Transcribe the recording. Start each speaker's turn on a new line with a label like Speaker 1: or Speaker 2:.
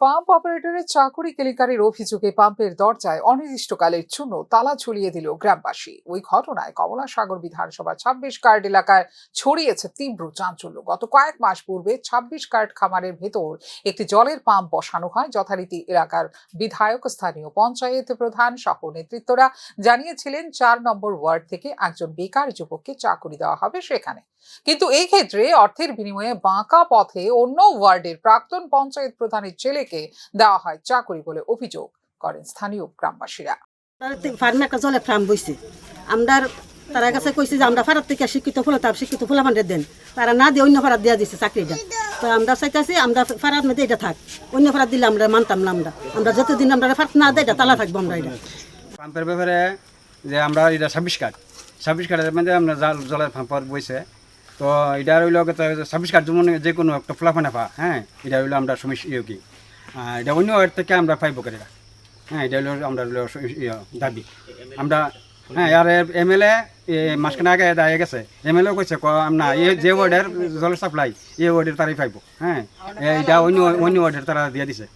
Speaker 1: Pump অপারেটরের চাকরি কেলেঙ্কারির অভিযোগে পাম্পের দরজায় অনির্দিষ্টকালের জন্য তালা ঝুলিয়ে দিল গ্রামবাসী। ওই ঘটনায় কমলাসাগর বিধানসভা 26 কার্ড এলাকায় ছড়িয়েছে তীব্র চাঞ্চল্য। গত কয়েক মাস পূর্বে 26 কার্ড খামারের ভেতর একটি জলের পাম্প বসানো হয়। যথারীতি এলাকার বিধায়ক, স্থানীয় পঞ্চায়েত প্রধান সহ নেতৃত্বরা জানিয়েছিলেন 4 নম্বর ওয়ার্ড থেকে একজন বেকার যুবককে চাকরি দেওয়া হবে সেখানে। কিন্তু এই ক্ষেত্রে অর্থের বিনিময়ে বাঁকা পথে অন্য ওয়ার্ডের প্রাক্তন পঞ্চায়েত প্রধানের ছেলেকে দেওয়া হয় চাকরি বলে অভিযোগ করেন স্থানীয় গ্রামবাসীরা।
Speaker 2: ফার্মে একটা জলের ফার্ম বইছে, আমরা তারা কাছে কইছি যে আমরা ফারাত থেকে শিক্ষিত ফুলামানদের দেন, তারা না দিয়ে অন্য ফারাত দেওয়া দিচ্ছে চাকরিটা। তো আমরা চাইতেছি আমরা ফারাত মধ্যে এটা থাক, অন্য ফারাত দিলে আমরা মানতাম না। আমরা যতদিন আমরা ফারাত না দেয় এটা তালা থাকবো। আমরা এটা
Speaker 3: পাম্পের ব্যাপারে যে আমরা এটা 26 কার্ডের মধ্যে আমরা জলের পাম্পর বইছে। তো এটা হইল 26 কার্ড যেমন যে কোনো একটা ফলাফানা পা, হ্যাঁ, এটা হইলো আমরা সমস্যা কি এটা অন্য ওয়ার্ড থেকে আমরা পাইব করে, হ্যাঁ, এটা হইলো আমরা দাবি আমরা, হ্যাঁ। আর MLA মাসখানে আগে দাঁড়িয়ে গেছে, MLA কইছে না এই যে ওয়ার্ডের জলের সাপ্লাই এই ওয়ার্ডের তারাই পাইব, হ্যাঁ, এটা অন্য ওয়ার্ডের তারা দিয়ে দিছে।